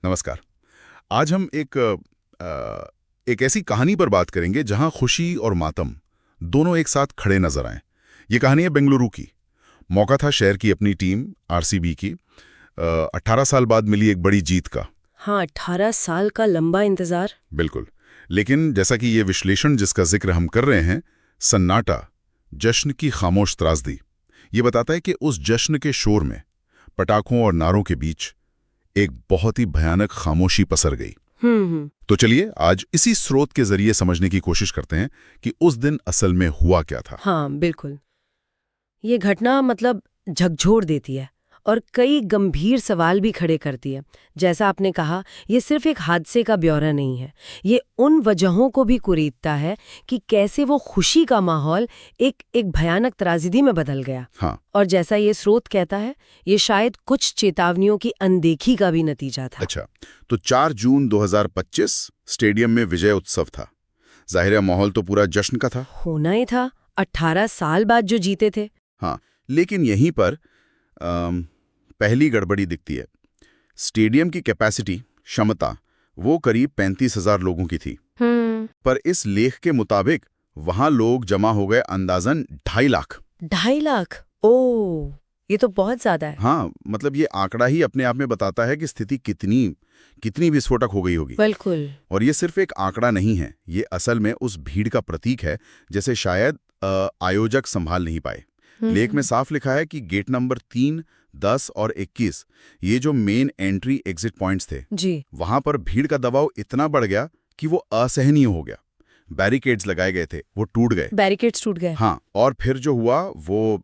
नमस्कार। आज हम एक ऐसी कहानी पर बात करेंगे जहां खुशी और मातम दोनों एक साथ खड़े नजर आएं। ये कहानी है बेंगलुरु की। मौका था शहर की अपनी टीम आरसीबी की 18 साल बाद मिली एक बड़ी जीत का। हाँ, 18 साल का लंबा इंतजार। बिल्कुल। लेकिन जैसा कि ये विश्लेषण जिसका जिक्र हम कर रहे हैं, सन्नाटा, जश्न की खामोश त्रासदी, ये बताता है कि उस जश्न के शोर में, पटाखों और नारों के बीच एक बहुत ही भयानक खामोशी पसर गई। तो चलिए आज इसी स्रोत के जरिए समझने की कोशिश करते हैं कि उस दिन असल में हुआ क्या था। हाँ, बिल्कुल। ये घटना झकझोर देती है और कई गंभीर सवाल भी खड़े करती है। जैसा आपने कहा, ये सिर्फ एक हादसे का ब्यौरा नहीं है, ये उन वजहों को भी कुरीदता है कि कैसे वो खुशी का माहौल एक भयानक त्रासदी में बदल गया। हाँ। और जैसा ये स्रोत कहता है, ये शायद कुछ चेतावनियों की अनदेखी का भी नतीजा था। अच्छा, तो 4 जून 2025 स्टेडियम में विजय उत्सव था। जाहिर है माहौल तो पूरा जश्न का था। होना ही था, 18 साल बाद जो जीते थे। हाँ, लेकिन यहीं पर पहली गड़बड़ी दिखती है। स्टेडियम की कैपेसिटी, क्षमता, वो करीब 35,000 लोगों की थी। पर इस लेख के मुताबिक वहां लोग जमा हो गए अंदाजन 2.5 लाख। 2.5 लाख? ओह, ये तो बहुत ज्यादा है। हाँ, मतलब ये आंकड़ा ही अपने आप में बताता है कि स्थिति कितनी विस्फोटक हो गई होगी। बिल्कुल। और ये सिर्फ एक आंकड़ा नहीं है, ये असल में उस भीड़ का प्रतीक है जैसे शायद आयोजक संभाल नहीं पाए। लेख में साफ लिखा है कि गेट नंबर 3, 10 और 21, ये जो मेन एंट्री एग्जिट पॉइंट्स थे जी। वहां पर भीड़ का दबाव इतना बढ़ गया कि वो असहनीय हो गया। बैरिकेड्स लगाए गए थे, वो टूट गए। बैरिकेड्स टूट गए? हाँ, और फिर जो हुआ वो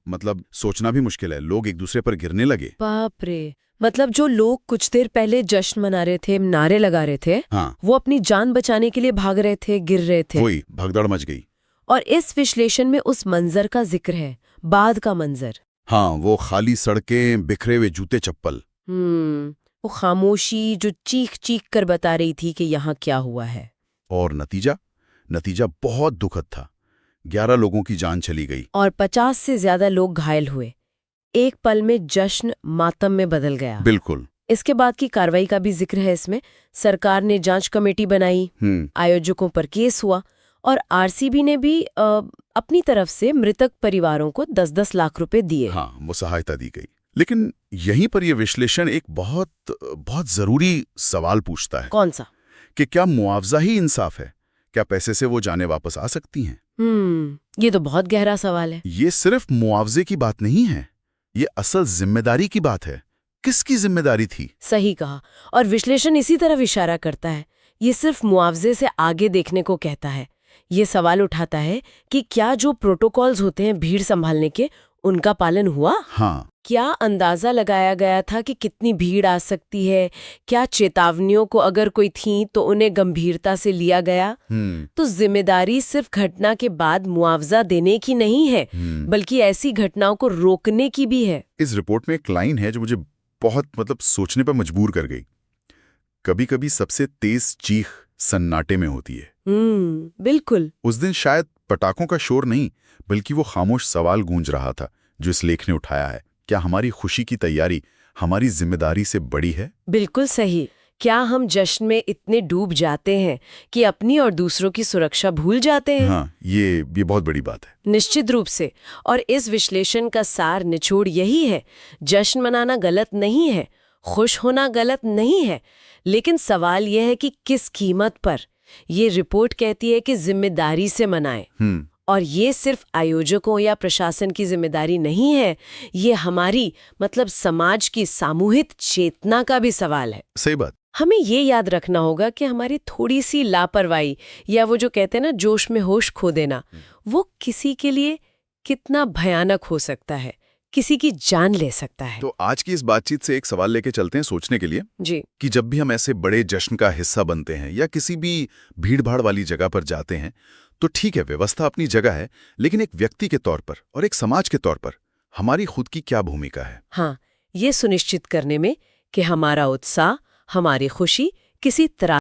सोचना भी मुश्किल है। लोग एक दूसरे पर गिरने लगे। बाप रे। जो लोग कुछ देर पहले जश्न मना रहे थे, नारे लगा रहे थे, हाँ, वो अपनी जान बचाने के लिए भाग रहे थे, गिर रहे थे। वही भगदड़ मच गई। और इस विश्लेषण में उस मंजर का जिक्र है, बाद का मंजर। हाँ, वो खाली सड़कें, बिखरे हुए जूते चप्पल। वो खामोशी जो चीख चीख कर बता रही थी कि यहाँ क्या हुआ है। और नतीजा बहुत दुखद था। 11 लोगों की जान चली गई और 50 से ज्यादा लोग घायल हुए। एक पल में जश्न मातम में बदल गया। बिल्कुल। इसके बाद की कार्रवाई का भी जिक्र है इसमें। सरकार ने जांच कमेटी बनाई, आयोजकों पर केस हुआ और आरसीबी ने भी अपनी तरफ से मृतक परिवारों को 10-10 लाख रुपए दिए। हाँ, वो सहायता दी गई। लेकिन यहीं पर यह विश्लेषण एक बहुत जरूरी सवाल पूछता है। कौन सा? कि क्या मुआवजा ही इंसाफ है? क्या पैसे से वो जाने वापस आ सकती हैं? ये तो बहुत गहरा सवाल है। ये सिर्फ मुआवजे की बात नहीं है, ये असल जिम्मेदारी की बात है। किसकी जिम्मेदारी थी? सही कहा। और विश्लेषण इसी तरफ इशारा करता है। ये सिर्फ मुआवजे से आगे देखने को कहता है। ये सवाल उठाता है कि क्या जो प्रोटोकॉल्स होते हैं भीड़ संभालने के, उनका पालन हुआ? हाँ। क्या अंदाजा लगाया गया था कि कितनी भीड़ आ सकती है? क्या चेतावनियों को अगर कोई थी तो उन्हें गंभीरता से लिया गया? तो जिम्मेदारी सिर्फ घटना के बाद मुआवजा देने की नहीं है, बल्कि ऐसी घटनाओं को रोकने की भी है। इस रिपोर्ट में एक लाइन है जो मुझे बहुत सोचने पर मजबूर कर गई। कभी कभी सबसे तेज चीख सन्नाटे में होती है। बिल्कुल। उस दिन शायद पटाखों का शोर नहीं, बल्कि वो खामोश सवाल गूंज रहा था जो इस लेख ने उठाया है। क्या हमारी खुशी की तैयारी हमारी जिम्मेदारी से बड़ी है? बिल्कुल सही। क्या हम जश्न में इतने डूब जाते हैं कि अपनी और दूसरों की सुरक्षा भूल जाते हैं? हाँ, ये बहुत बड़ी बात है। निश्चित रूप से। और इस विश्लेषण का सार निचोड़ यही है, जश्न मनाना गलत नहीं है, खुश होना गलत नहीं है, लेकिन सवाल यह है कि किस कीमत पर। ये रिपोर्ट कहती है कि जिम्मेदारी से मनाएं। और ये सिर्फ आयोजकों या प्रशासन की जिम्मेदारी नहीं है, ये हमारी समाज की सामूहिक चेतना का भी सवाल है। सही बात। हमें ये याद रखना होगा कि हमारी थोड़ी सी लापरवाही या वो जो कहते हैं ना, जोश में होश खो देना, वो किसी के लिए कितना भयानक हो सकता है, किसी की जान ले सकता है। तो आज की इस बातचीत से एक सवाल लेके चलते हैं सोचने के लिए जी, कि जब भी हम ऐसे बड़े जश्न का हिस्सा बनते हैं या किसी भी भीड़-भाड़ वाली जगह पर जाते हैं, तो ठीक है, व्यवस्था अपनी जगह है, लेकिन एक व्यक्ति के तौर पर और एक समाज के तौर पर हमारी खुद की क्या भूमिका है? हाँ, ये सुनिश्चित करने में कि हमारा उत्साह, हमारी खुशी किसी तरह